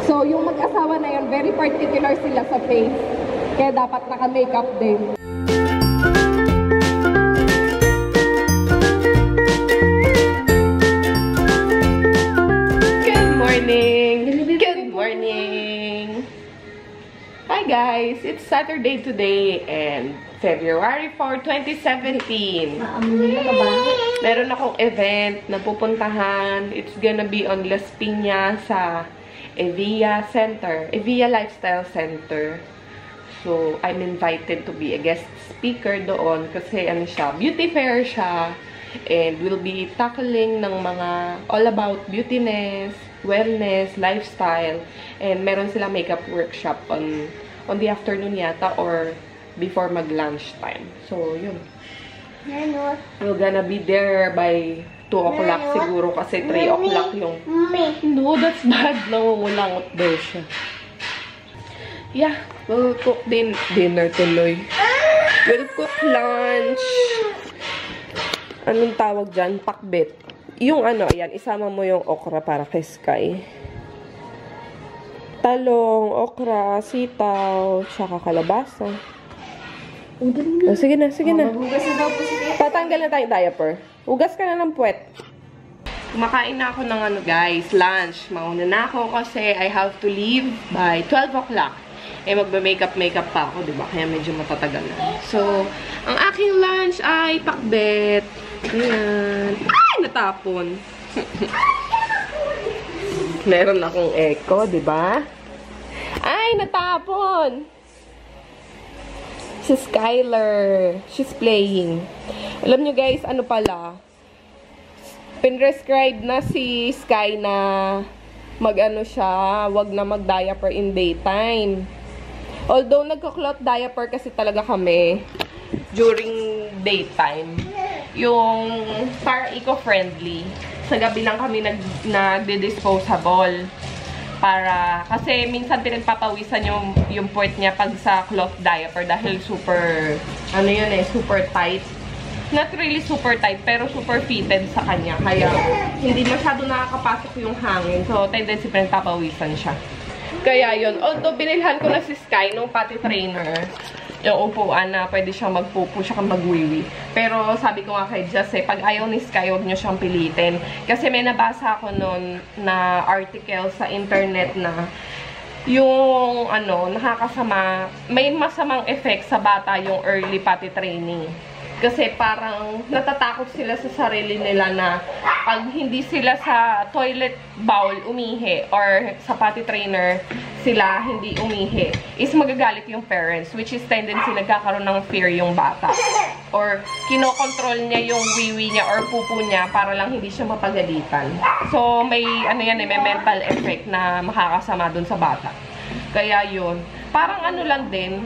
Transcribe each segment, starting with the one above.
So, yung mag-asawa na yun, very particular sila sa face. Kaya dapat naka-makeup din. Good morning! Good morning! Hi guys! It's Saturday today and February 4, 2017. Meron akong event na pupuntahan. It's gonna be on Las Piñas sa Evia Center. Evia Lifestyle Center. So, I'm invited to be a guest speaker doon kasi ano siya, beauty fair siya. And we'll be tackling ng mga all about beautiness, wellness, lifestyle. And meron sila makeup workshop on the afternoon yata or before mag-lunch time. So, yun. We're gonna be there by 2 o'clock siguro kasi 3 o'clock yung... No, that's bad. Nangungulangot daw siya. Yeah, we'll cook dinner tuloy. We'll cook lunch. Anong tawag dyan? Pakbet. Yung ano, ayan, isama mo yung okra para kay Sky. Talong, okra, sitaw, tsaka kalabasa. Oh, sige na, sige na. Tatanggal na tayong diaper. Ugas ka na ng puwet. Kumakain na ako ng ano guys, lunch. Mauna na ako kasi I have to leave by 12 o'clock. Eh, magbe-makeup pa ako, diba? Kaya medyo matatagal na. So, ang aking lunch ay pakbet. Ayan. Ay, natapon. Meron akong echo, diba? Ay, natapon. Si Skyler. She's playing. Alam nyo guys, ano pala? Pinrescribe na si Sky na mag-ano siya, wag na mag-diaper in daytime. Although, nagka-cloth diaper kasi talaga kami during daytime. Yung para eco-friendly. Sa gabi lang kami nagdi-disposable. Para, kasi minsan pinagpapawisan yung puwet niya pag sa cloth diaper dahil super, ano yun eh, super tight. Not really super tight, pero super fitted sa kanya. Kaya, hindi masyado nakakapasok yung hangin. So, tendency pinagpapawisan siya. Kaya yun. Although, binilhan ko na si Sky nung potty trainer. Yung upuan na pwede siyang magpupo, siya kang magwiwi. Pero sabi ko nga kay Jess, pag ayaw ni Sky, huwag niyo siyang pilitin. Kasi may nabasa ako nun na article sa internet na yung ano, nakakasama, may masamang effect sa bata yung early potty training. Kasi parang natatakot sila sa sarili nila na pag hindi sila sa toilet bowl umihi or sa potty trainer sila hindi umihi, is magagalit yung parents, which is tendency nagkakaroon ng fear yung bata. Or kinokontrol niya yung wiwi niya or pupo niya para lang hindi siya mapagalitan. So may ano yan, may mental effect na makakasama dun sa bata. Kaya yun, parang ano lang din,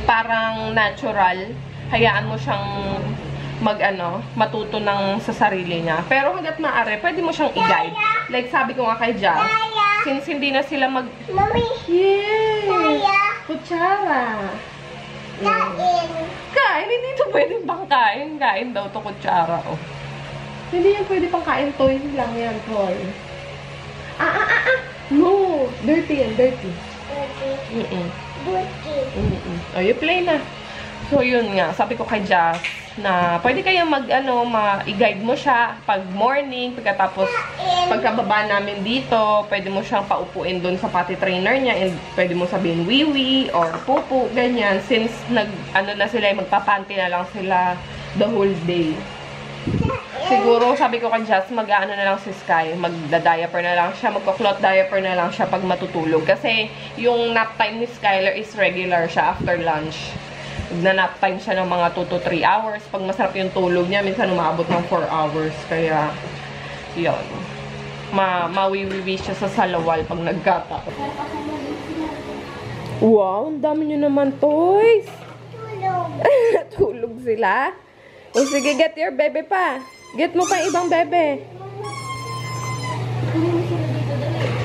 parang natural. Hayaan mo siyang matuto ng sa sarili niya. Pero hanggat maaari, pwede mo siyang i-guide. Like sabi ko nga kay Jazz, since hindi na sila Mommy! Yeah! Kutsara! Kain! Kain? Hindi ito pwedeng pang kain. Kain daw to kutsara, oh. Hindi yan pwede pang kain. Toy lang yan, toy. No! Dirty yan, dirty. Dirty? Dirty. Oh, you play na. So, yun nga. Sabi ko kay Jazz na pwede kayang i-guide mo siya pag morning, pagkatapos pagkababa namin dito, pwede mo siyang paupuin doon sa potty trainer niya and pwede mo sabihin wiwi or pupu, ganyan. Since na sila, magpapanty na lang sila the whole day. Siguro, sabi ko kay Jazz, na lang si Sky, magda-diaper na lang siya, magko-cloth diaper na lang siya pag matutulog. Kasi yung nap time ni Skyler is regular siya after lunch. Nap time siya ng mga 2 to 3 hours. Pag masarap yung tulog niya, minsan umabot ng 4 hours. Kaya, yun. Mawiwiwi siya sa salawal pag nagkataon. Wow, ang dami nyo naman, toys. Tulog. Tulog sila? O sige, get your bebe pa. Get mo pa ibang bebe.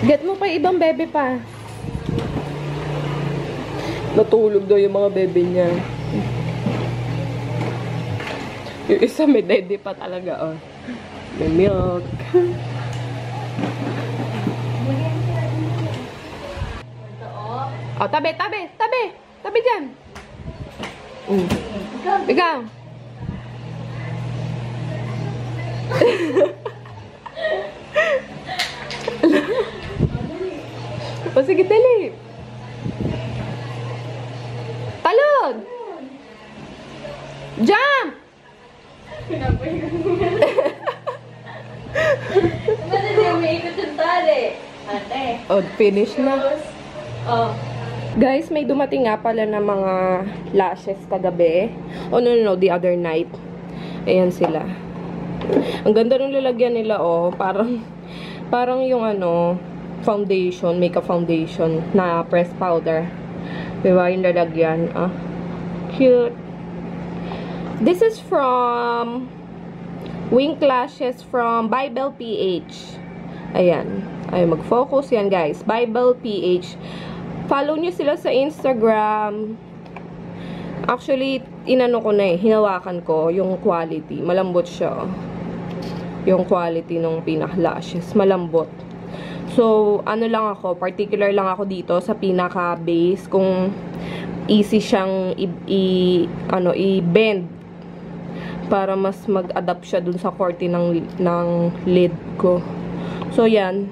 Get mo pa ibang bebe pa. Natulog daw yung mga bebe niya. Yung isa may daddy pa talaga, oh. May milk. Oh, tabi, tabi, tabi. Tabi dyan. Ikaw. O, sige, dali. Talon! Jump! Ba't hindi umiikot yung tali? Ate. Oh, finish na. Oh. Guys, may dumating nga pala na mga lashes kagabi. Oh, no, the other night. Ayan sila. Ang ganda ng lalagyan nila, oh. Parang yung ano, foundation, makeup foundation na press powder. Diba yung lalagyan? Ah, cute. This is from Wink Lashes from Bible PH. Ayan. Ay, mag-focus yan, guys. Bible PH. Follow nyo sila sa Instagram. Actually, inano ko na eh. Hinawakan ko yung quality. Malambot siya. Yung quality ng pinaka-lashes. Malambot. So, ano lang ako, particular lang ako dito sa pinaka-base. Kung easy siyang i-bend. Para mas mag-adapt siya dun sa korte ng lid ko. So, yan.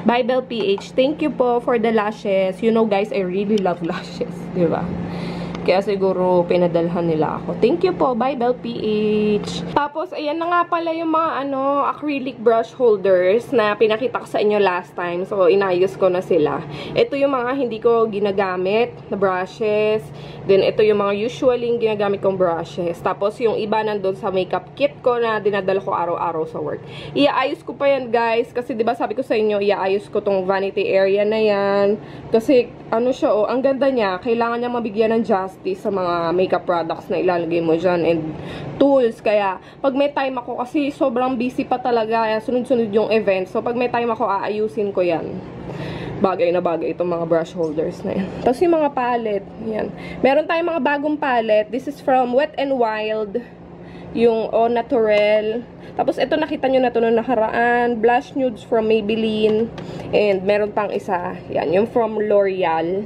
Bible PH, thank you po for the lashes. You know guys, I really love lashes, di ba? Kaya siguro pinadalhan nila ako. Thank you po, Bible PH. Tapos, ayan na nga pala yung mga acrylic brush holders na pinakita ko sa inyo last time. So, inayos ko na sila. Ito yung mga hindi ko ginagamit na brushes. Then, ito yung mga usually ginagamit kong brushes. Tapos, yung iba nandun sa makeup kit ko na dinadala ko araw-araw sa work. Iaayos ko pa yan, guys. Kasi, di ba sabi ko sa inyo, iaayos ko tong vanity area na yan. Kasi, ano siya, oh, ang ganda niya. Kailangan niya mabigyan ng justice sa mga makeup products na ilalagay mo dyan and tools. Kaya, pag may time ako, kasi sobrang busy pa talaga, sunod-sunod yung event. So, pag may time ako, aayusin ko yan. Bagay na bagay itong mga brush holders na yan. Tapos yung mga palette, yan. Meron tayong mga bagong palette. This is from Wet n Wild. Yung Au Naturel. Tapos, ito nakita nyo na ito nung nakaraan. Blush Nudes from Maybelline. And, meron pang isa. Yan, yung from L'Oreal.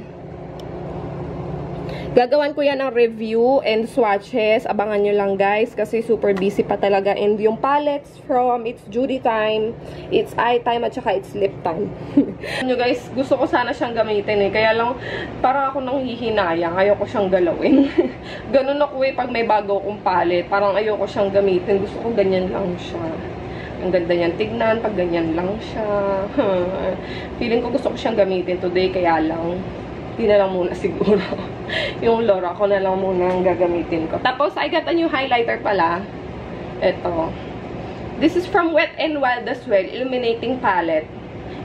Gagawan ko yan ng review and swatches. Abangan nyo lang, guys. Kasi super busy pa talaga. And yung palettes from It's Judy Time, It's Eye Time, at saka It's Lip Time. Nyo, guys, gusto ko sana siyang gamitin eh. Kaya lang, parang ako nang hihinayang. Ayoko siyang galawin. Ganun ako eh, pag may bago akong palette. Parang ayoko siyang gamitin. Gusto ko ganyan lang siya. Ang ganda niyan tignan, pag ganyan lang siya. Feeling ko gusto ko siyang gamitin today, kaya lang, hindi na lang muna siguro. Yung Laura ko na lang muna ang gagamitin ko. Tapos, I got a new highlighter pala. Ito. This is from Wet n Wild as well. Illuminating palette.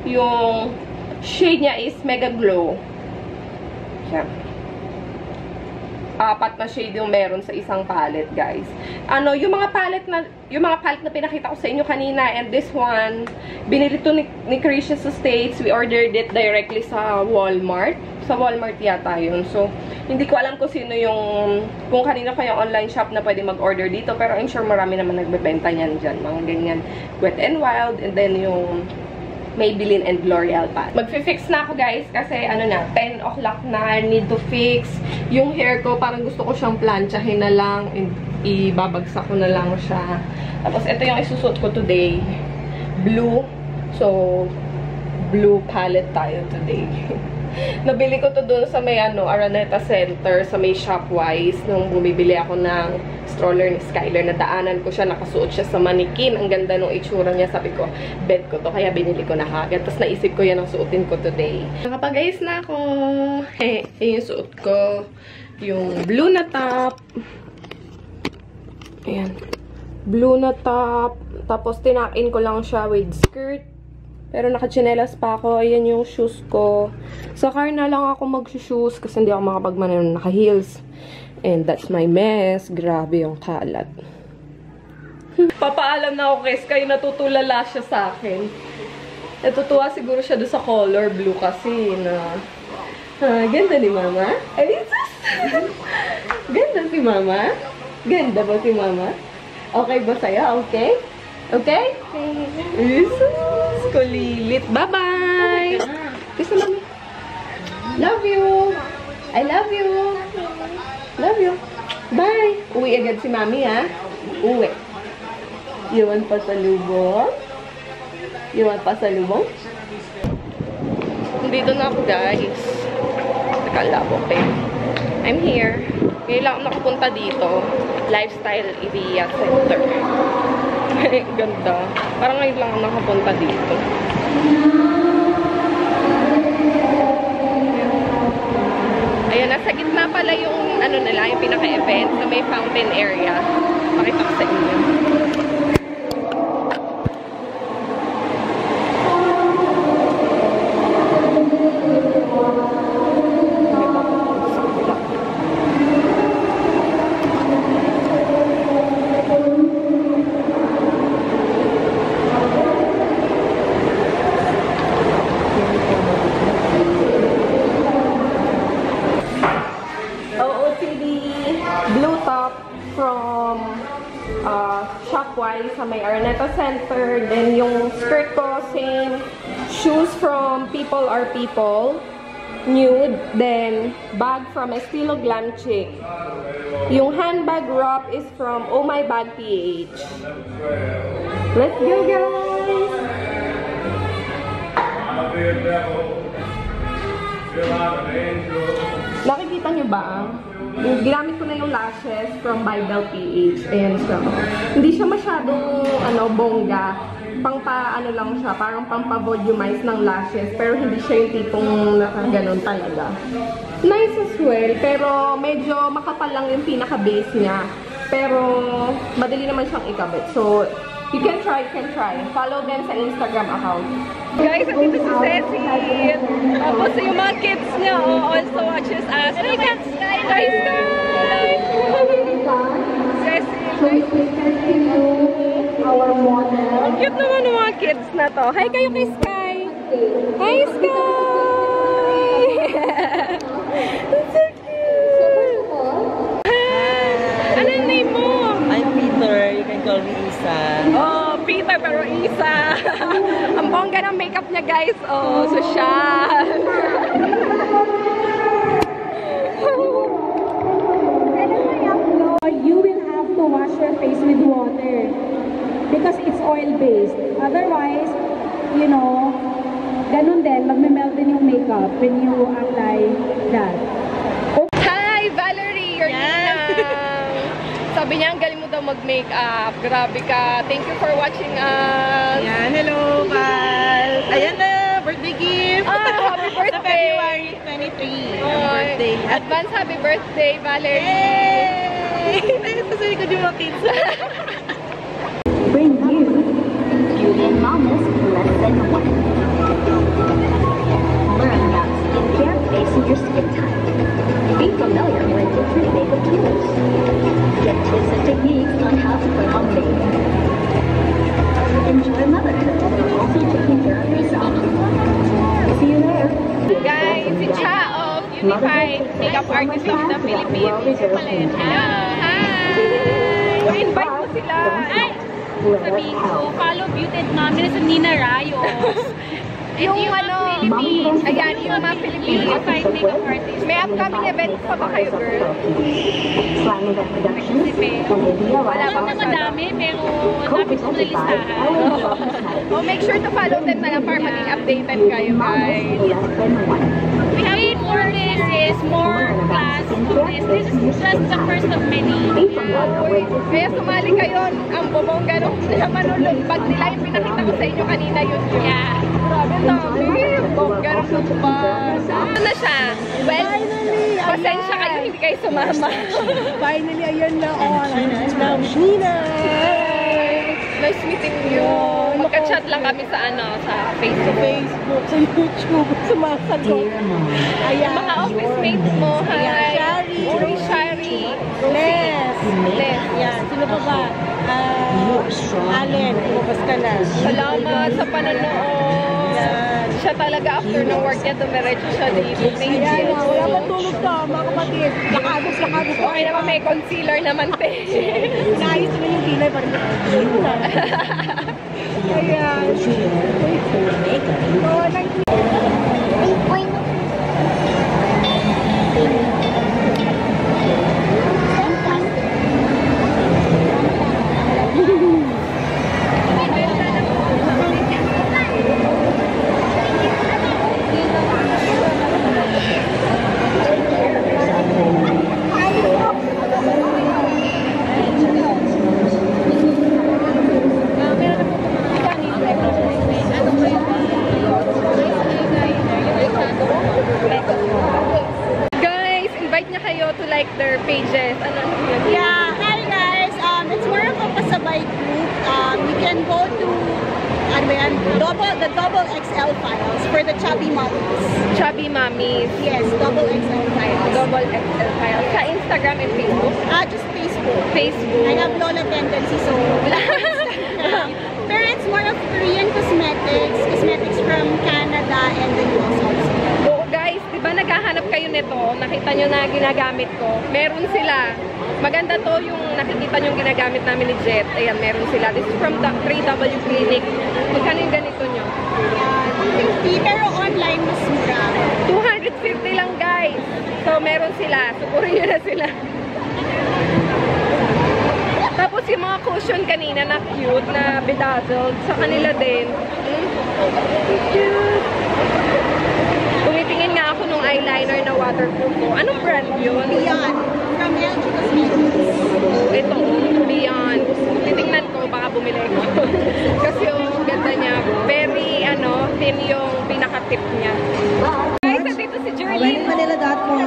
Yung shade niya is Mega Glow. Yan. 4 na shade yung meron sa isang palette, guys. Yung mga palette na pinakita ko sa inyo kanina, and this one, binili to ni Christian sa States. We ordered it directly sa Walmart. Sa Walmart yata yun. So, hindi ko alam kung sino kung kanina pa yung online shop na pwede mag-order dito. Pero I'm sure marami naman nagbebenta niyan dyan. Mga ganyan. Wet n Wild, and then yung Maybelline and L'Oreal pa. Magfi-fix na ako, guys, kasi 10 o'clock na, need to fix. Yung hair ko, parang gusto ko siyang planchahin na lang, and ibabagsak ko na lang siya. Tapos, ito yung isusuot ko today. Blue. So, blue palette tayo today. Nabili ko to doon sa may Araneta Center, sa may Shopwise, nung bumibili ako ng stroller ni Skyler. Nadaanan ko siya, nakasuot siya sa manikin. Ang ganda nung itsura niya. Sabi ko, bed ko to, kaya binili ko na agad. Tapos naisip ko yan ang suotin ko today. Nakapag-ayos na ako. Yung suot ko. Yung blue na top. Ayan. Blue na top. Tapos tinakin ko lang siya with skirt. Pero nakachinelas pa ako. Ayan yung shoes ko. Sa car na lang ako mag-shoes kasi hindi ako makapagmanan naka-heels. And that's my mess. Grabe yung kalat. Papaalam na ako, guys. Kayo natutulala siya sa akin. Natutuwa siguro siya doon sa color blue kasi na... ganda ni Mama. Ay, Jesus! Ganda si Mama. Ganda ba si Mama? Okay ba sa'yo? Okay? Okay? Jesus! Kulilit. Bye-bye! Kiss na, Mami. Love you! Uwi agad si Mami, ha? Uwi. You want pasalubong? You want pasalubong? Dito na ako, guys. Nakalabok eh. I'm here. Ngayon lang ako nakapunta dito. Lifestyle Area Center. Ganda. Parang ngayon lang ako nakapunta dito. Ayan, nasa gitna pala yung ano nila, yung pinaka-event na may fountain area. Pakita ko sa inyo. Shopwise sa may Araneta Center. Then yung skirt ko, same. Shoes from People Are People. Nude. Then bag from Estilo Glam Chic. Yung handbag wrap is from Oh My Bag PH. Let's go, guys! Nakikita nyo ba? Ginamit ko na yung lashes from Bible PH. Ayan siya. Hindi siya masyadong bongga. Ano lang siya. Parang pampa-volumize ng lashes. Pero hindi siya yung tipong nakaganon talaga. Nice as well. Pero medyo makapal lang yung pinaka-base niya. Pero madali naman siyang ikabit. So, you can try. Follow them sa Instagram account. Guys, andito si Ceci. Tapos yung mga kids niya also watches us. Hi, Sky! Hi, Sky! Ceci, ang cute naman ng mga kids na to. Hi kayo kay Sky! Hi, Sky! That's so cute! Ano yung name mo? I'm Peter. You can call me Isa. Oh, Peter pero Isa. Ang bongga ng makeup niya, guys. Oh, social. You will have to wash your face with water because it's oil-based. Otherwise, you know, ganun din, magme-melt din yung makeup when you apply that. Hi, Valerie! You're Sabi niya, ang galing mo daw mag-makeup. Grabe ka. Thank you for watching us. Yan, hello, Val. Ayan na, birthday gift. Happy birthday. Sa February 23. Birthday. Advance happy birthday, Valerie. Yay! Ayun sa sarili ko di mga kids. Bring you Julian Wellness Lesson 1. Learn about skincare based on your skin type. Be familiar with different makeup tools. Get tips and techniques on how to put on makeup. Enjoy motherhood while also taking care of yourself. See you there. Guys, si Cha of Unified Makeup Artists of the Philippines. Hello, hi! invite mo sila. Ay! Sabihin ko, follow Beauty at Mami sa Nina Rayos. Yung ayan, yung mga Philippines. Unified Makeup Artist. May upcoming event pa ba kayo, girl? Wala pa madami, pero dami ko nalistahan. Oh, make sure to follow them na lang para maging updated kayo, guys. We have more this is more class of this. This is just the first of many. Kaya sumali kayo, ang bobongga nung manulog. Pag nila yung pinakita ko sa inyo kanina yun. Yeah. Grabe dami. Bongga nung lumpas. Ano na siya? Well, pasensya kayo, hindi kayo sumama. Finally, ayan na. Now, Nina! Nice meeting you. Magka-chat lang kami sa sa Facebook. Sa YouTube, sa mga sagot. Ayan. Mga office mates mo. Hi. Shari. Uri, Shari. Les. Les. Yan. Sino pa ba? Allen. Lumabas ka na. Salamat sa panonood. Yan. Siya talaga after ng work niya, dumiretso siya dito. Thank Ayan. you. Wala pa tulog to, mga kapatid. Lakagos. Okay naman, may concealer naman, te. Naayos naman yung kilay para ayan. Oh, like their pages. Ano yun? Yeah, hi guys. It's more of a pasabay group. You can go to the double XL files for the chubby mommies. Chubby Mommies. Yes, double XL files. Double XL files. Sa Instagram and Facebook. Just Facebook. Facebook. I have Lola tendency, so Instagram. Pero it's more of Korean cosmetics from Canada and the US also. Oo guys, di ba naghahanap kayo nito? Nakita nyo na ginagamit ko. Meron sila. Maganda to yung nakikita nyo yung ginagamit namin ni Jet. Ayan, meron sila. This is from the 3W Clinic. Magkano yung ganito nyo? 250, pero online mas mura. 250 lang guys. So meron sila. Supurin nyo na sila. Tapos yung mga cushion kanina na cute, na bedazzled, sa kanila din. Cute! Tumitingin nga ako nung eyeliner na waterproof ko. Anong brand yun? Beyond. From LG Cosmetics. Ito, Beyond. Titingnan ko, baka bumili ko. Kasi yung ganda niya, very, thin yung pinaka-tip niya. Guys, nandito si Jerlyn. Manila.com.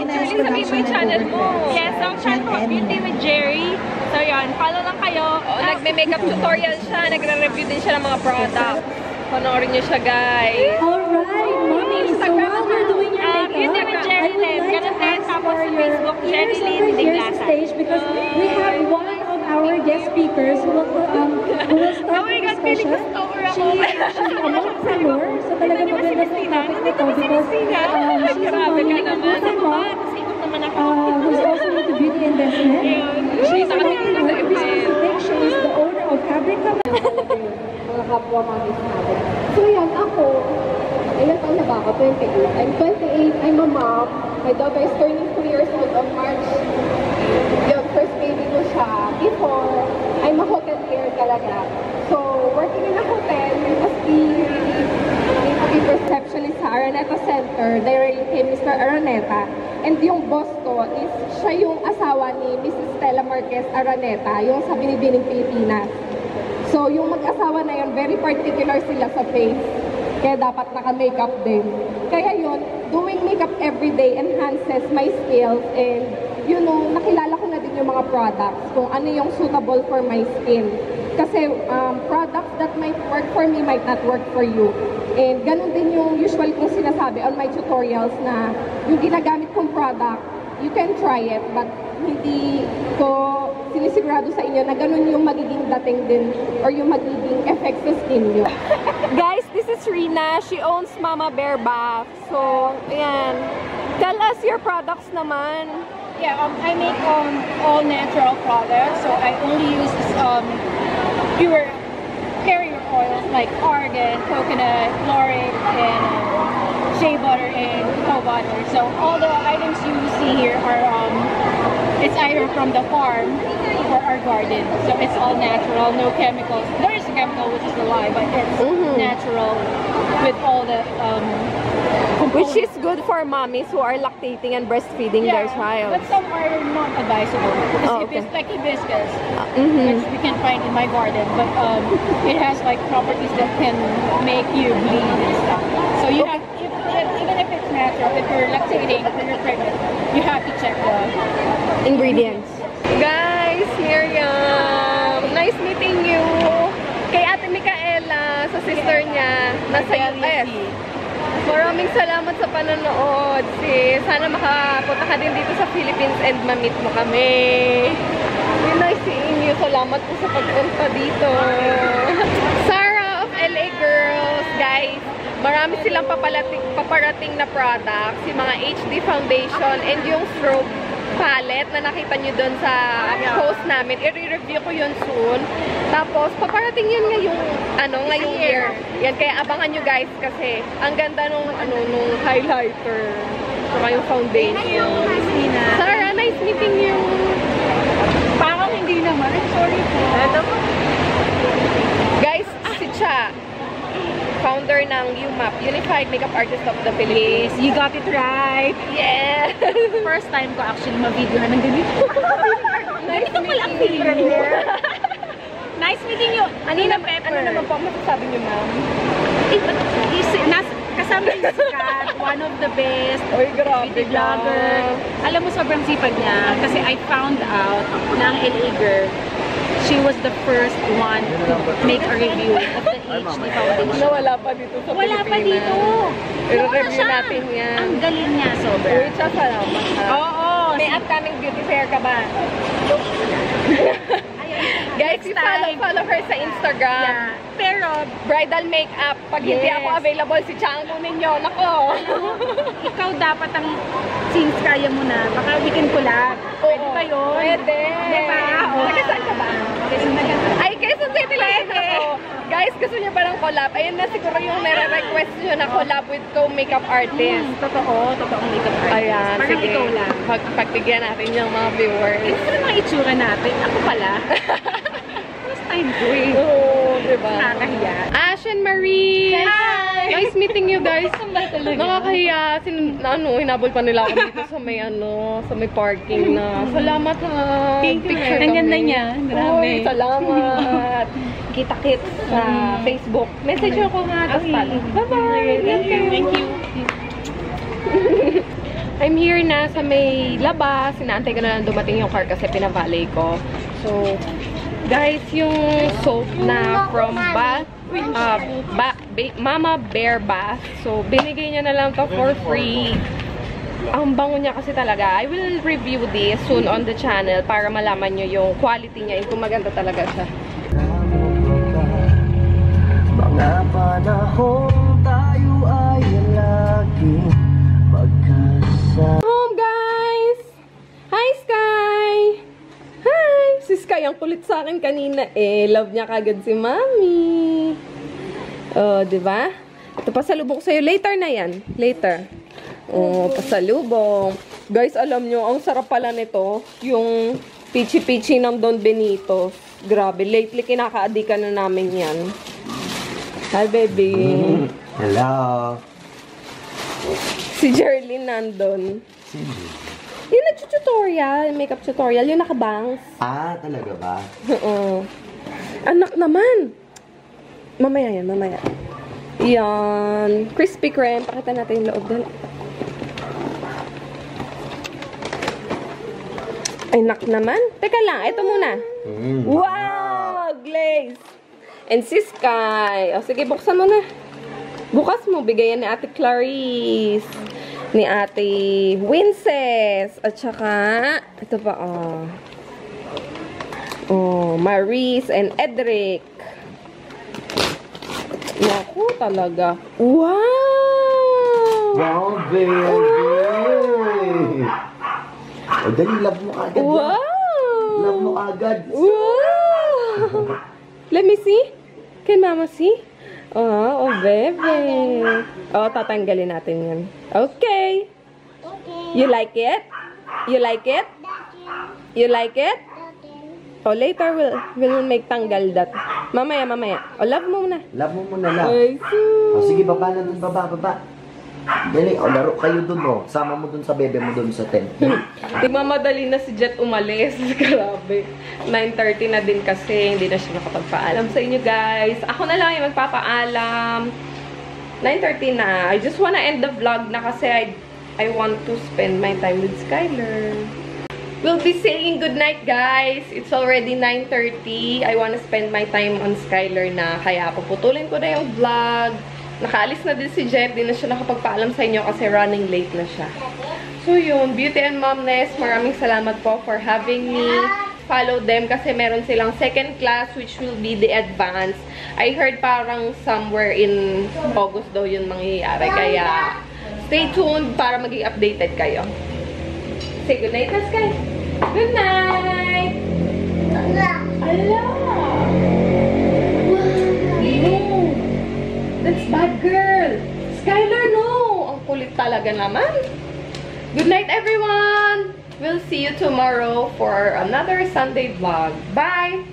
Jerlyn, sabihin mo yung channel mo. Yes, ang channel ko, Beauty with Jerry. So yun, follow lang kayo. Nagme-makeup tutorial siya, nagre-review din siya ng mga products. Panoorin niyo siya, guys. Alright, mommy. So while you're doing your makeup, Beauty with Jerry I would Lynn. like Ganun to din, ask tapos for sa your Facebook, ears Jerry Lynn over here sa Diglasa. stage because we have one of our guest speakers who will start Oh my the God, feeling discussion. ko stalker ako. She is actually a mompreneur, so talaga Hindi ba si maganda sa Christina? topic Hindi nito ba si because Christina? she's a Grabe ka mom, naman. who's a mom, Tapos ikot naman ako. who's also into beauty investment. She's a mompreneur because I think she is the owner of Fabrica. Mga kapwa mamis natin. So yan, ako, ilan taon na ba ako? 28. I'm 28, I'm a mom. My daughter is turning 2 years old on March. Yung first baby ko siya. Before, I'm a hotelier talaga. So, working in a hotel, you must be receptionist sa Araneta Center. Directly kay Mr. Araneta. And yung boss ko is, siya yung asawa ni Mrs. Stella Marquez Araneta, yung sa Binibining Pilipinas. So, yung mag-asawa na yun, very particular sila sa face. Kaya dapat naka-makeup din. Kaya yun, doing makeup every day enhances my skills and, nakilala ko na din yung mga products, kung ano yung suitable for my skin. Kasi products that might work for me might not work for you. And ganun din yung usual kong sinasabi on my tutorials na yung ginagamit kong product, you can try it, but hindi ko sinisigurado sa inyo na ganun yung magiging dating din or yung magiging effect sa skin nyo. Guys, this is Rina. She owns Mama Bear Bath. So, ayan. Tell us your products naman. Yeah, I make all natural products. So I only use pure carrier oils like argan, coconut, lauric, and shea butter and cocoa butter. So all the items you see here are it's either from the farm or our garden. So it's all natural, no chemicals. There is a chemical, which is the lye, but it's natural with all the Which is good for mommies who are lactating and breastfeeding their child. But some are not advisable. Because Oh, if okay. it's like hibiscus, which we can find in my garden, but it has like properties that can make you bleed and stuff. So you have, even if it's natural, if you're lactating, if you're pregnant, you have to check the Ingredients. Guys, Miriam, nice meeting you. Kay Ate Micaela, sa sister niya, nasa US. Maraming salamat sa panonood, sis. Sana makapunta ka din dito sa Philippines and ma-meet mo kami. Really nice seeing you. Salamat po sa pagpunta dito. Sarah of LA Girls, guys. Marami silang paparating na products. Yung mga HD foundation and yung strobe palette na nakita nyo dun sa post namin. I-review ko yun soon. Tapos, paparating yun ngayong year. Yan, kaya abangan nyo guys kasi ang ganda nung highlighter. Saka yung foundation. Sarah, nice meeting you. parang hindi naman. Sorry po. Guys, si Cha, founder ng UMAP, Unified Makeup Artists of the Philippines. You got it right. Yes! First time ko actually ma-video na ng ganito. Nice Ganito pala ang meeting feeling. you. Nice meeting you. Ano naman po ang masasabi niyo, ma'am? Kasama something sikat, one of the best Oy, grabe beauty vlogger. Alam mo, sobrang sipag niya. Kasi I found out na ang LA girl, she was the first one to make a review of the HD foundation. Na wala pa dito sa Wala pa Pilipinas. dito. Pero Nauna review siya. natin yan. Ang galing niya, sobra. Uy, siya salamat ha. Oo. May upcoming beauty fair ka ba? Guys, follow her sa Instagram. Yeah. Pero, Bridal makeup. Pag hindi Yes. ako available, si Chang kunin nyo. Nako. ikaw dapat ang, since kaya mo na, baka we can collab. Pwede ba yun? Pwede. Diba? Oo. Nagasan ka ba? Ay, Quezon City lang ako. Guys, gusto niyo ba ng collab? Ayun na siguro yung nare-request niyo na collab with co-makeup artist. Totoo. Totoong makeup artist. Ayan, Parang sige. ikaw lang. Pagbigyan natin yung mga viewers. Ito na mga itsura natin. Ako pala. First time ko eh. Oo, diba? Nakakahiya. Ash and Marie! Hi! Nice meeting you guys. Nakakahiya. Hinabol pa nila ako dito sa may sa may parking na. Salamat ha. Thank you. Picture Ang ganda kami. niya. Grabe. Uy, salamat. Kita-kits sa Facebook. Message ako nga. Tapos follow. Bye-bye. Thank you. I'm here na sa may labas. Inaantay ko na lang dumating yung car kasi pinavalet ko. So, guys, yung soap na from Mama Bear Bath. So, binigay niya na lang to for free. Ang bango niya kasi talaga. I will review this soon on the channel para malaman nyo yung quality niya and kung maganda talaga siya. Mga panahon tayo ay laging magkasama. Home, guys! Hi, Sky! Hi! Si Sky ang kulit sa akin kanina eh. Love niya kagad si Mami. Oh, diba? Ito, pasalubong ko sa'yo. Later na yan. Later. Oh, pasalubong. Guys, alam nyo, ang sarap pala nito. Yung pichi-pichi ng Don Benito. Grabe. Lately, kinaka-adikan na namin yan. Hi, baby. Hello. Si Jerlyn nandun. Yung nag-tutorial, makeup tutorial, yung nakabangs. Ah, talaga ba? Oo. Anak naman! Mamaya yan, mamaya. Yan. Crispy Kreme. Pakita natin yung loob doon. Ay, nak naman. Teka lang, ito muna. Wow! Glaze! And si Sky. O, sige, buksan mo na. Bukas mo, bigayan ni Ate Clarice. Ni Ate Winces. At saka, ito pa, oh. Oh, Maurice and Edric. Naku, talaga. Wow! Wow, baby! O, dali, love mo agad. Wow! Love mo agad. Wow! Let me see. Can Mama see? Oh, bebe. Oh, tatanggalin natin yan. Okay. You like it? You like it? You like it? Oh, later we'll make tanggal that. Mamaya. Oh, love mo muna. Love mo muna, love. Ay, O, sige, baba na dun, baba. Dali, o, laro kayo dun, o. Sama mo dun sa bebe mo dun sa tent. Tigmamadali na si Jet umalis. Grabe. 9:30 na din kasi. Hindi na siya nakapagpaalam sa inyo, guys. Ako na lang yung magpapaalam. 9:30 na. I just wanna end the vlog na kasi I want to spend my time with Skyler. We'll be saying goodnight, guys. It's already 9:30. I wanna spend my time on Skyler na. Kaya puputulin ko na yung vlog. Nakaalis na din si Jet. Di na siya nakapagpaalam sa inyo kasi running late na siya. So yun, Beauty and Momness, maraming salamat po for having me. Follow them kasi meron silang second class which will be the advance. I heard parang somewhere in August daw yun mangyayari. Kaya stay tuned para maging updated kayo. Say goodnight na, Sky. Good night! Hello! Wow! That's bad, girl. Skyler, no. Ang kulit talaga naman. Good night, everyone. We'll see you tomorrow for another Sunday vlog. Bye!